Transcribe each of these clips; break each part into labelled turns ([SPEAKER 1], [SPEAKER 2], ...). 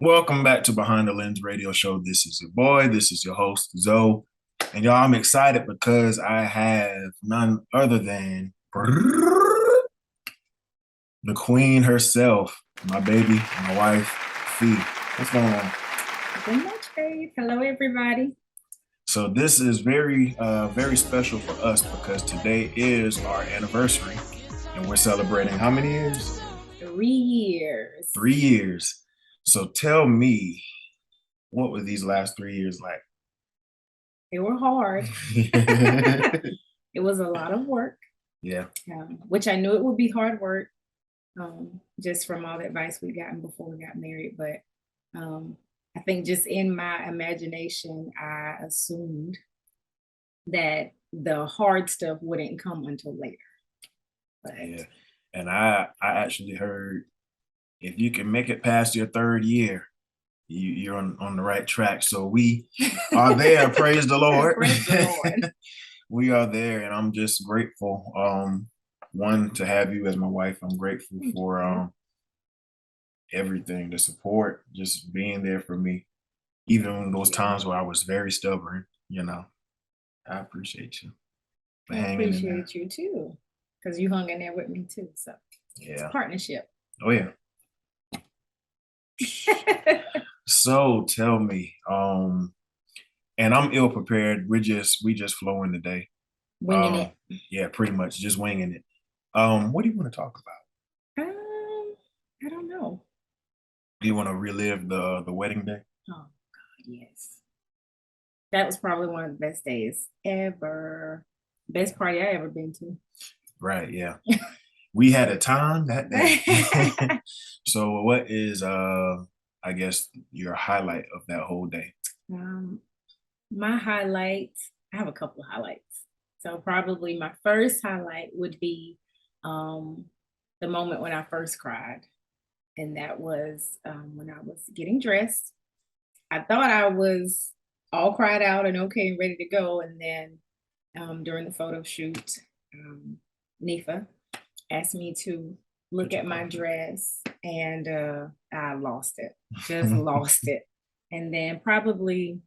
[SPEAKER 1] Welcome back to Behind the Lens Radio Show. This is your boy. This is your host, Zoe. And y'all, I'm excited because I have none other than the queen herself, my baby, my wife, Fee. What's going on?
[SPEAKER 2] Nothing much, babe. Hello, everybody.
[SPEAKER 1] So this is very special for us because today is our anniversary, and we're celebrating how many years?
[SPEAKER 2] 3 years.
[SPEAKER 1] 3 years. So tell me, what were these last 3 years like?
[SPEAKER 2] They were hard. It was a lot of work,
[SPEAKER 1] Yeah.
[SPEAKER 2] which I knew it would be hard work, just from all the advice we gotten before we got married. But I think just in my imagination, I assumed that the hard stuff wouldn't come until later. But
[SPEAKER 1] Yeah. And I actually heard if you can make it past your third year, you're on the right track. So we are there. Praise the Lord.
[SPEAKER 2] praise the Lord.
[SPEAKER 1] We are there, and I'm just grateful. One, to have you as my wife. I'm grateful
[SPEAKER 2] Thank
[SPEAKER 1] for
[SPEAKER 2] you.
[SPEAKER 1] everything, the support, just being there for me, even in those times where I was very stubborn. I appreciate you for
[SPEAKER 2] I
[SPEAKER 1] hanging in there.
[SPEAKER 2] appreciate you too, because you hung in there with me too. So it's a
[SPEAKER 1] Yeah.
[SPEAKER 2] partnership.
[SPEAKER 1] Oh yeah. So tell me, and I'm ill prepared. We just flowing today.
[SPEAKER 2] Winging it.
[SPEAKER 1] Yeah, pretty much just winging it. What do you want to talk about?
[SPEAKER 2] I don't know.
[SPEAKER 1] Do you want to relive the wedding day?
[SPEAKER 2] Oh God, yes. That was probably one of the best days ever. Best party I ever been to.
[SPEAKER 1] Right, yeah. We had a time that day. So what is I guess your highlight of that whole day?
[SPEAKER 2] um, my highlights, I have a couple of highlights. So probably my first highlight would be um, the moment when I first cried. And that was when I was getting dressed. I thought I was all cried out and okay and ready to go. And then during the photo shoot, Nifa asked me to look at my dress, and I lost it, just lost it. And then probably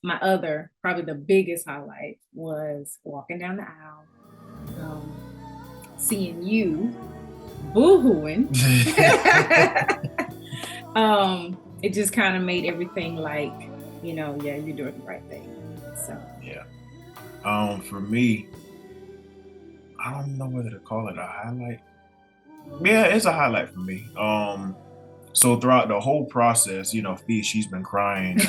[SPEAKER 2] the biggest highlight was walking down the aisle, seeing you boohooing. It just kind of made everything like, yeah, you're doing the right thing. So
[SPEAKER 1] Yeah. For me, I don't know whether to call it a highlight. Yeah, it's a highlight for me. So throughout the whole process, Fee, she's been crying,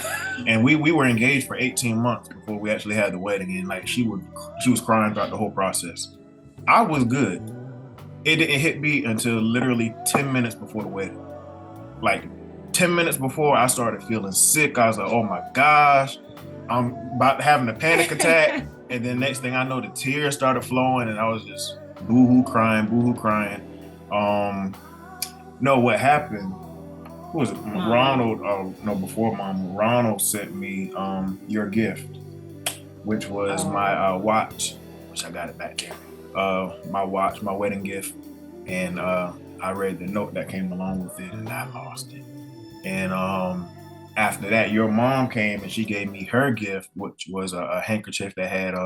[SPEAKER 1] and we were engaged for 18 months before we actually had the wedding, and like she was crying throughout the whole process. I was good. It didn't hit me until literally 10 minutes before the wedding. Like 10 minutes before, I started feeling sick. I was like, oh my gosh, I'm about having a panic attack. And then next thing I know, the tears started flowing, and I was just boohoo crying, boohoo crying. Um, no, what happened? Who was it? Ronald. No, before Mom, Ronald sent me your gift, which was my watch, which I got it back there. My watch, my wedding gift, and I read the note that came along with it, and I lost it. And after that, your mom came and she gave me her gift, which was a handkerchief that had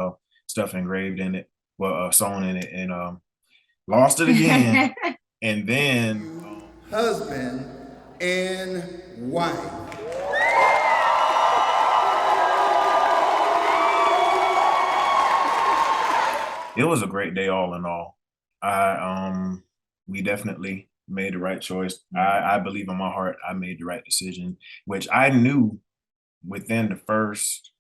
[SPEAKER 1] stuff engraved in it, well, sewn in it, and lost it again. And then
[SPEAKER 3] husband and wife.
[SPEAKER 1] it was a great day all in all. We definitely made the right choice. I believe in my heart I made the right decision, which I knew within the first,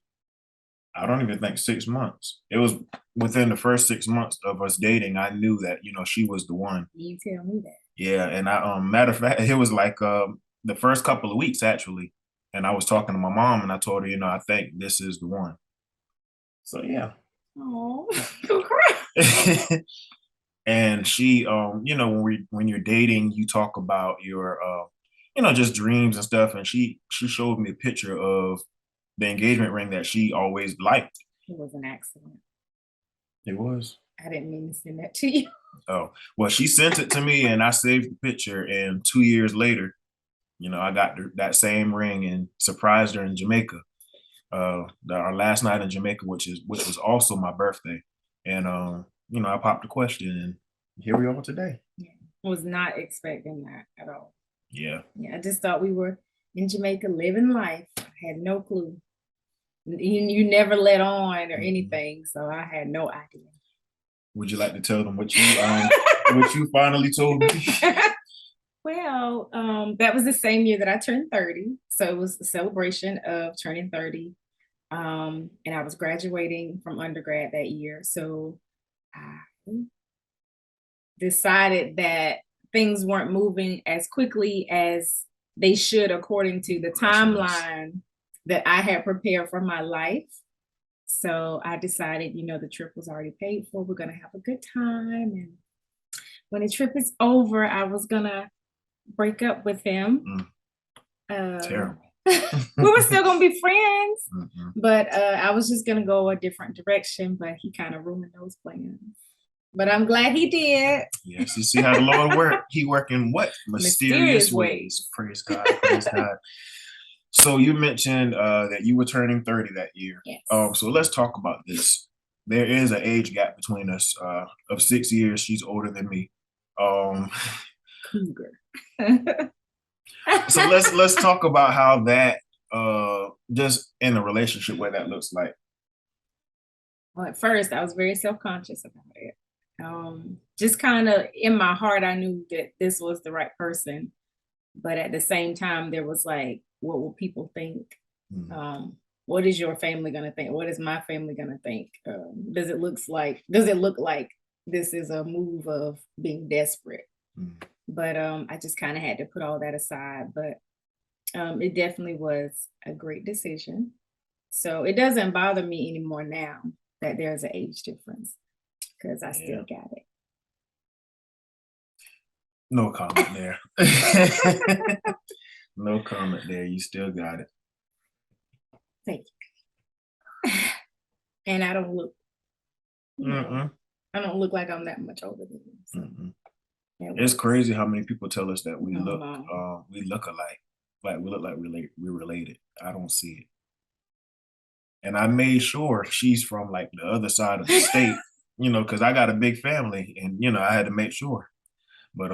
[SPEAKER 1] I don't even think 6 months. It was within the first 6 months of us dating. I knew that she was the one.
[SPEAKER 2] you tell me that.
[SPEAKER 1] Yeah, and matter of fact, it was like the first couple of weeks actually, and I was talking to my mom, and I told her, I think this is the one. So yeah.
[SPEAKER 2] Oh, don't cry.
[SPEAKER 1] And she, when you're dating, you talk about your just dreams and stuff, and she showed me a picture of the engagement ring that she always liked.
[SPEAKER 2] It was an accident.
[SPEAKER 1] It was.
[SPEAKER 2] I didn't mean to send that to you.
[SPEAKER 1] Oh, well, she sent it to me, and I saved the picture, and 2 years later, I got that same ring and surprised her in Jamaica. Our last night in Jamaica, which was also my birthday. And I popped the question and here we are today.
[SPEAKER 2] Yeah. Was not expecting that at all.
[SPEAKER 1] Yeah.
[SPEAKER 2] Yeah, I just thought we were in Jamaica living life. I had no clue. You never let on or anything, so I had no idea.
[SPEAKER 1] Would you like to tell them what you finally told me?
[SPEAKER 2] Well, that was the same year that I turned 30. So it was a celebration of turning 30. And I was graduating from undergrad that year. So I decided that things weren't moving as quickly as they should according to the timeline that I had prepared for my life. So I decided, the trip was already paid for. We're going to have a good time. And when the trip is over, I was going to break up with him.
[SPEAKER 1] Terrible.
[SPEAKER 2] We were still going to be friends, but I was just going to go a different direction, but he kind of ruined those plans. But I'm glad he did.
[SPEAKER 1] Yes, you see how the Lord work. He work in what? Mysterious ways. Praise God. Praise God. So you mentioned that you were turning 30 that year.
[SPEAKER 2] Yes.
[SPEAKER 1] So let's talk about this. There is an age gap between us of 6 years. She's older than me.
[SPEAKER 2] Cougar.
[SPEAKER 1] So let's talk about how that just in a relationship, what that looks like.
[SPEAKER 2] Well, at first I was very self-conscious about it. Just kind of in my heart, I knew that this was the right person. But at the same time, there was like, what will people think? What is your family going to think? What is my family going to think? Does it look like this is a move of being desperate? But I just kind of had to put all that aside. But it definitely was a great decision. So it doesn't bother me anymore now that there's an age difference because I still got it.
[SPEAKER 1] No comment there. No comment there. You still got it.
[SPEAKER 2] Thank you. And I don't look. I don't look like I'm that much older than you. So.
[SPEAKER 1] It's crazy how many people tell us that we look alike. Like we look like we're related. I don't see it. And I made sure she's from like the other side of the state, because I got a big family and I had to make sure. But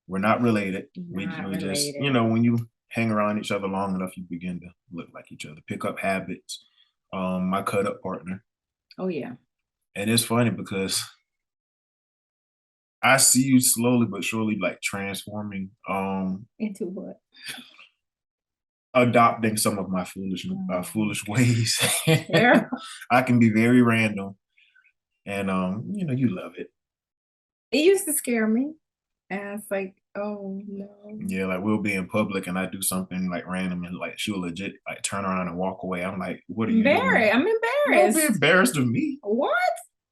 [SPEAKER 1] we're not related. We just, when you hang around each other long enough, you begin to look like each other, pick up habits. My cut up partner.
[SPEAKER 2] Oh yeah.
[SPEAKER 1] And it's funny because I see you slowly but surely like transforming.
[SPEAKER 2] Into what?
[SPEAKER 1] Adopting some of my foolish ways.
[SPEAKER 2] Yeah.
[SPEAKER 1] I can be very random, and you love it.
[SPEAKER 2] It used to scare me, and it's like, oh no.
[SPEAKER 1] Yeah, like we'll be in public, and I do something like random, and like she'll legit like turn around and walk away. I'm like, what are you doing?
[SPEAKER 2] I'm embarrassed.
[SPEAKER 1] Don't be embarrassed of me.
[SPEAKER 2] What?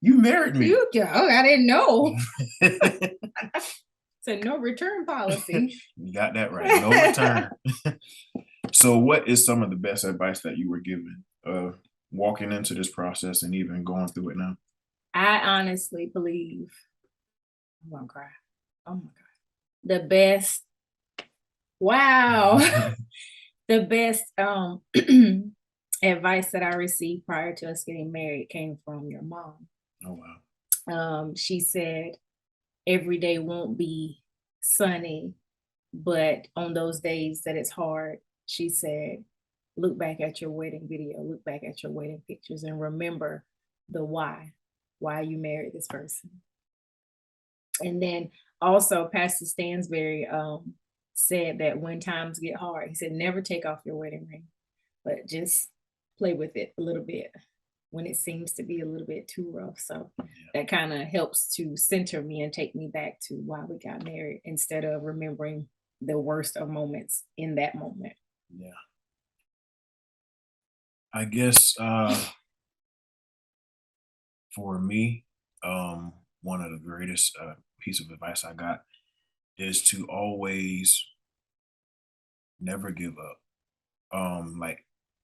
[SPEAKER 1] You married me.
[SPEAKER 2] I didn't know. It's a no return policy.
[SPEAKER 1] You got that right. No return. So what is some of the best advice that you were given walking into this process and even going through it now?
[SPEAKER 2] I honestly believe, I'm gonna cry. Oh my God. The best, wow. The best advice that I received prior to us getting married came from your mom.
[SPEAKER 1] Oh wow.
[SPEAKER 2] She said, every day won't be sunny, but on those days that it's hard, she said, look back at your wedding video, look back at your wedding pictures and remember the why you married this person. And then also Pastor Stansberry said that when times get hard, he said, never take off your wedding ring, but just play with it a little bit when it seems to be a little bit too rough. So that kind of helps to center me and take me back to why we got married instead of remembering the worst of moments in that moment.
[SPEAKER 1] Yeah. I guess for me, one of the greatest piece of advice I got is to always never give up.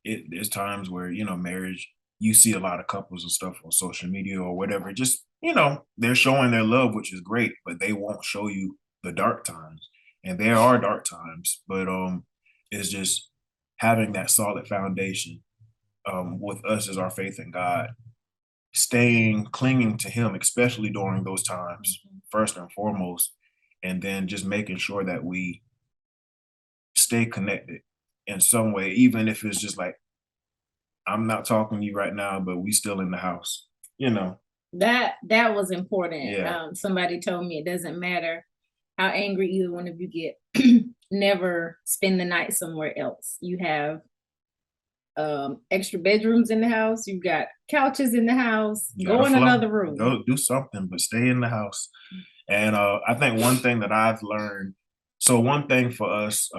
[SPEAKER 1] There's times where, marriage, you see a lot of couples and stuff on social media or whatever, just, they're showing their love, which is great, but they won't show you the dark times. And there are dark times, but it's just having that solid foundation with us as our faith in God, clinging to Him, especially during those times, first and foremost, and then just making sure that we stay connected in some way, even if it's just like, I'm not talking to you right now, but we still in the house, you know?
[SPEAKER 2] That was important.
[SPEAKER 1] Yeah.
[SPEAKER 2] Somebody told me it doesn't matter how angry either one of you get, never spend the night somewhere else. You have extra bedrooms in the house, you've got couches in the house,
[SPEAKER 1] You
[SPEAKER 2] go
[SPEAKER 1] gotta
[SPEAKER 2] in
[SPEAKER 1] flow.
[SPEAKER 2] another room.
[SPEAKER 1] Go do something, but stay in the house. And I think one thing that I've learned, so one thing for us,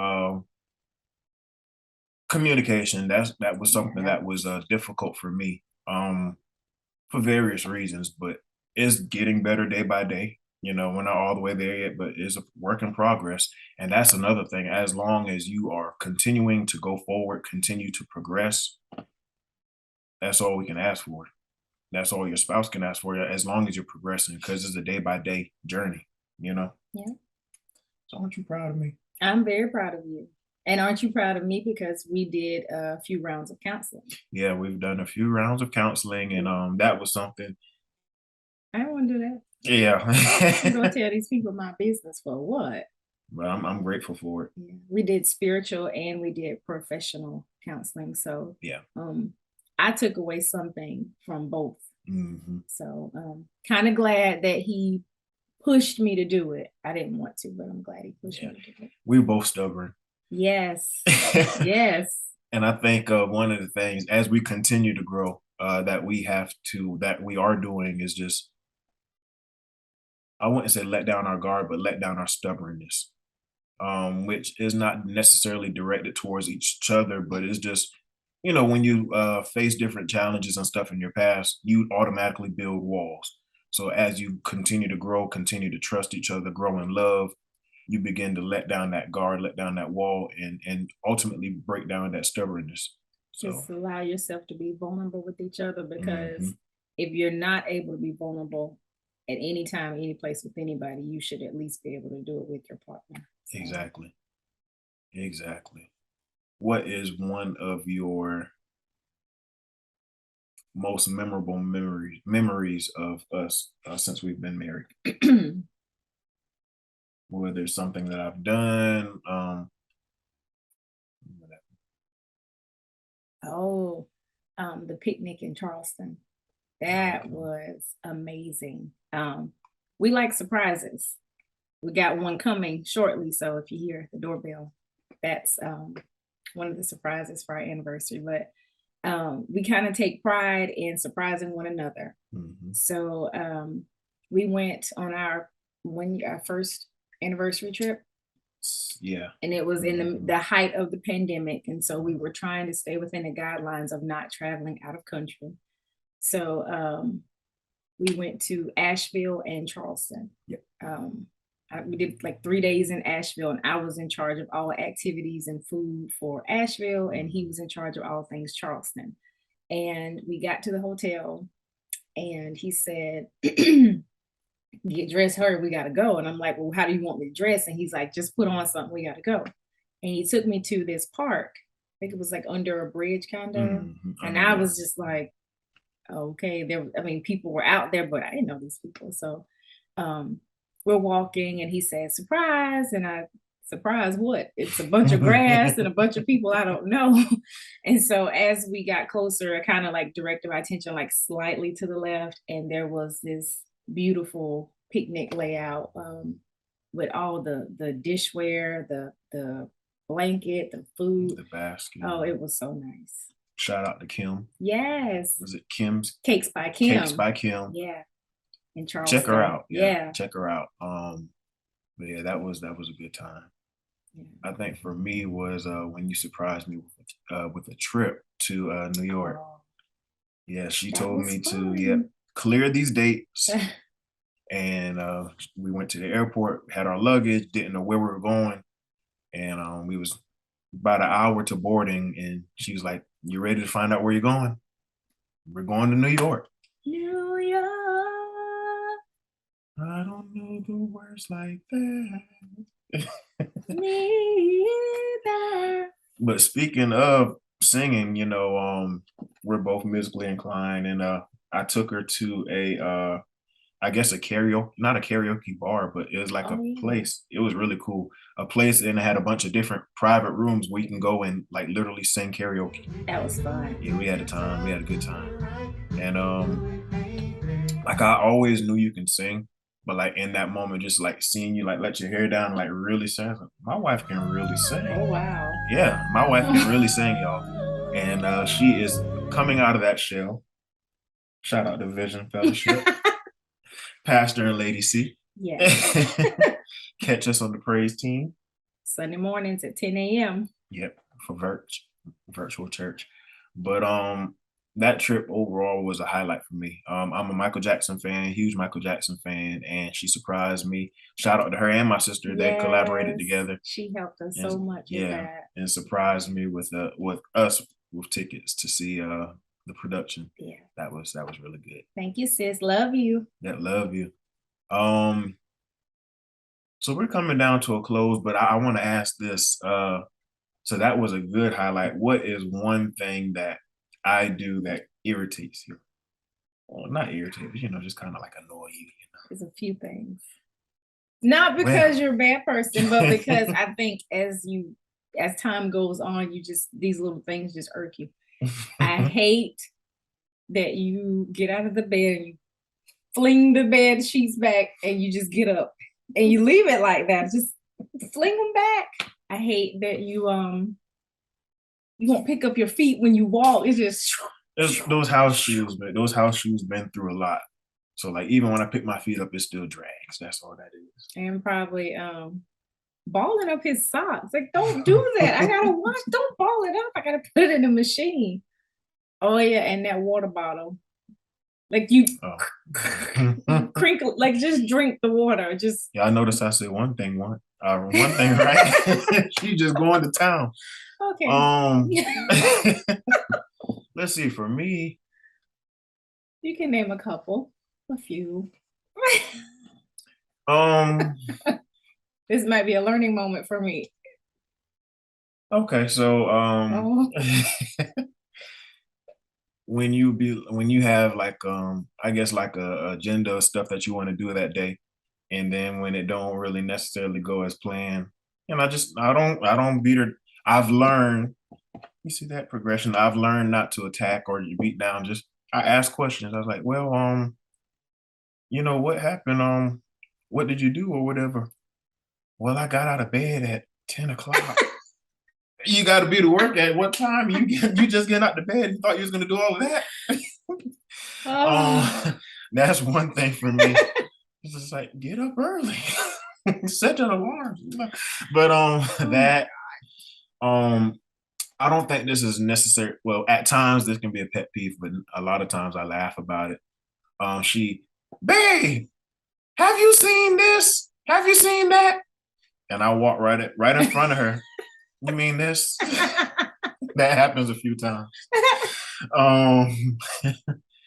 [SPEAKER 1] communication, that was something that was difficult for me for various reasons, but it's getting better day by day. You know, we're not all the way there yet, but it's a work in progress. And that's another thing. As long as you are continuing to go forward, continue to progress, that's all we can ask for. That's all your spouse can ask for, as long as you're progressing, because it's a day by day journey, you know?
[SPEAKER 2] Yeah.
[SPEAKER 1] So aren't you proud of me?
[SPEAKER 2] I'm very proud of you. And aren't you proud of me, because we did a few rounds of counseling?
[SPEAKER 1] Yeah, we've done a few rounds of counseling, and that was something.
[SPEAKER 2] I don't want to do that.
[SPEAKER 1] Yeah.
[SPEAKER 2] I'm gonna tell these people my business for what?
[SPEAKER 1] But I'm grateful for it.
[SPEAKER 2] Yeah. We did spiritual and we did professional counseling. So
[SPEAKER 1] Yeah.
[SPEAKER 2] I took away something from both.
[SPEAKER 1] Mm-hmm.
[SPEAKER 2] So kind of glad that he pushed me to do it. I didn't want to, but I'm glad he pushed me to do it.
[SPEAKER 1] We're both stubborn.
[SPEAKER 2] Yes. Yes.
[SPEAKER 1] And I think one of the things as we continue to grow that we are doing is just, I wouldn't say let down our guard, but let down our stubbornness, which is not necessarily directed towards each other, but it's just, you know, when you face different challenges and stuff in your past, you automatically build walls. So as you continue to grow, continue to trust each other, grow in love, you begin to let down that guard, let down that wall, and ultimately break down that stubbornness. So
[SPEAKER 2] Just allow yourself to be vulnerable with each other, because if you're not able to be vulnerable at any time, any place with anybody, you should at least be able to do it with your partner. So.
[SPEAKER 1] Exactly. What is one of your most memorable memories of us since we've been married? Whether it's something that I've done,
[SPEAKER 2] The picnic in Charleston. That was amazing. We like surprises. We got one coming shortly, so if you hear the doorbell, that's one of the surprises for our anniversary. But we kind of take pride in surprising one another. So we went on our first anniversary trip.
[SPEAKER 1] Yeah.
[SPEAKER 2] And it was in the height of the pandemic. And so we were trying to stay within the guidelines of not traveling out of country. So we went to Asheville and Charleston.
[SPEAKER 1] Yep.
[SPEAKER 2] We did like 3 days in Asheville, and I was in charge of all activities and food for Asheville, and he was in charge of all things Charleston. And we got to the hotel, and he said, get dressed, hurry, we gotta go. And I'm like, well, how do you want me to dress? And he's like, just put on something, we gotta go. And he took me to this park. I think it was like under a bridge kind of. And I was just like, okay, people were out there, but I didn't know these people. So we're walking and he said, surprise. And I, surprise what? It's a bunch of grass and a bunch of people I don't know. And so as we got closer, I kind of like directed my attention like slightly to the left, and there was this beautiful picnic layout with all the dishware, the blanket, the food,
[SPEAKER 1] the basket.
[SPEAKER 2] Oh, it was so nice.
[SPEAKER 1] Shout out to Kim.
[SPEAKER 2] Yes.
[SPEAKER 1] Was it Kim's?
[SPEAKER 2] Cakes by Kim.
[SPEAKER 1] Cakes by Kim.
[SPEAKER 2] Yeah. In Charleston.
[SPEAKER 1] Check her out.
[SPEAKER 2] Yeah.
[SPEAKER 1] Check her out. But yeah, that was a good time. Yeah. I think for me was when you surprised me with a trip to New York. Oh, yeah, she told me to clear these dates. And we went to the airport, had our luggage, didn't know where we were going. And we was about an hour to boarding, and she was like, you ready to find out where you're going? We're going to New York. New York. I don't know the words like that.
[SPEAKER 2] Neither.
[SPEAKER 1] But speaking of singing, we're both musically inclined, and I took her to I guess a karaoke, not a karaoke bar, but it was like a
[SPEAKER 2] Oh, yeah.
[SPEAKER 1] place. It was really cool. A place, and it had a bunch of different private rooms where you can go and like literally sing karaoke.
[SPEAKER 2] That was fun.
[SPEAKER 1] Yeah, we had a time. We had a good time. And like I always knew you can sing, but like in that moment, just like seeing you like let your hair down, like really sing. I was like, my wife can really sing.
[SPEAKER 2] Oh, wow.
[SPEAKER 1] Yeah, my wife can really sing, y'all. And she is coming out of that shell. Shout out to Vision Fellowship. Pastor and Lady C.
[SPEAKER 2] Yes.
[SPEAKER 1] Catch us on the praise team.
[SPEAKER 2] Sunday mornings at 10 a.m.
[SPEAKER 1] Yep, for virtual church. But that trip overall was a highlight for me. I'm a Michael Jackson fan, huge Michael Jackson fan, and she surprised me. Shout out to her and my sister. They collaborated together.
[SPEAKER 2] She helped us so much with that.
[SPEAKER 1] And surprised me with us with tickets to see the production.
[SPEAKER 2] Yeah.
[SPEAKER 1] That was really good.
[SPEAKER 2] Thank you, sis. Love you.
[SPEAKER 1] Yeah, love you. So we're coming down to a close, but I want to ask this. So that was a good highlight. What is one thing that I do that irritates you? Well, not irritates, just kind of like annoy you.
[SPEAKER 2] There's a few things. Not because you're a bad person, but because I think as time goes on, these little things just irk you. I hate that you get out of the bed and you fling the bed sheets back and you just get up and you leave it like that. Just fling them back. I hate that you won't pick up your feet when you walk. It's just
[SPEAKER 1] those house shoes, man. Those house shoes been through a lot. So like even when I pick my feet up, it still drags. That's all that is.
[SPEAKER 2] And probably balling up his socks. Like, don't do that. I gotta wash. Don't ball it up. I gotta put it in the machine. Oh yeah, and that water bottle. Like you crinkle, like just drink the water. Just
[SPEAKER 1] I noticed I said one thing right. She just going to town.
[SPEAKER 2] Okay.
[SPEAKER 1] Let's see. For me,
[SPEAKER 2] you can name a few. This might be a learning moment for me.
[SPEAKER 1] Okay, so when you have like I guess like a agenda of stuff that you want to do that day, and then when it don't really necessarily go as planned, and I don't beat her. I've learned, you see that progression. I've learned not to attack or beat down. Just I ask questions. I was like, well, what happened? What did you do or whatever? Well, I got out of bed at 10 o'clock. You got to be to work at what time? You just getting out the bed. You thought you was going to do all of that? That's one thing for me. It's just like, get up early. Set an alarm. But that I don't think this is necessary. Well, at times this can be a pet peeve, but a lot of times I laugh about it. Babe, have you seen this? Have you seen that? And I walk right in front of her. You mean this? That happens a few times.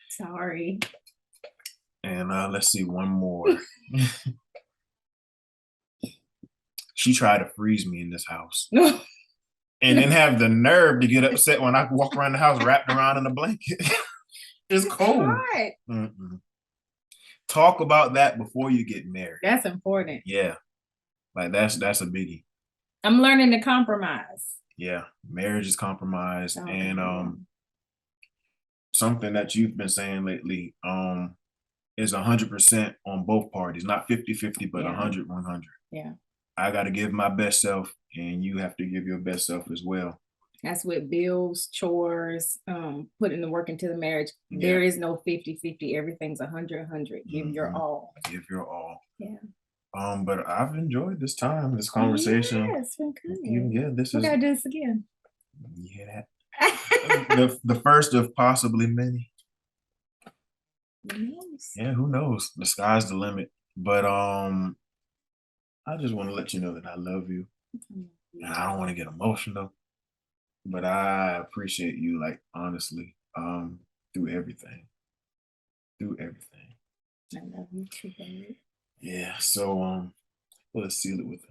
[SPEAKER 2] Sorry.
[SPEAKER 1] And let's see one more. She tried to freeze me in this house. And then have the nerve to get upset when I walk around the house wrapped around in a blanket. It's cold. Talk about that before you get married.
[SPEAKER 2] That's important.
[SPEAKER 1] Yeah. Like that's a biggie.
[SPEAKER 2] I'm learning to compromise.
[SPEAKER 1] Yeah, marriage is compromise. And something that you've been saying lately is 100% on both parties, not 50-50, but 100-100.
[SPEAKER 2] Yeah.
[SPEAKER 1] I got to give my best self and you have to give your best self as well.
[SPEAKER 2] That's with bills, chores, putting the work into the marriage.
[SPEAKER 1] Yeah.
[SPEAKER 2] There is no 50-50. Everything's 100-100. Give your all.
[SPEAKER 1] Give your all.
[SPEAKER 2] Yeah.
[SPEAKER 1] But I've enjoyed this conversation.
[SPEAKER 2] Yeah, it's been good.
[SPEAKER 1] Yeah,
[SPEAKER 2] we gotta do this again.
[SPEAKER 1] Yeah. the first of possibly many.
[SPEAKER 2] Who knows?
[SPEAKER 1] Yeah, who knows? The sky's the limit. But I just want to let you know that I love you. And I don't want to get emotional, but I appreciate you, like, honestly, through everything. I
[SPEAKER 2] love you too, babe.
[SPEAKER 1] Yeah, so let's seal it with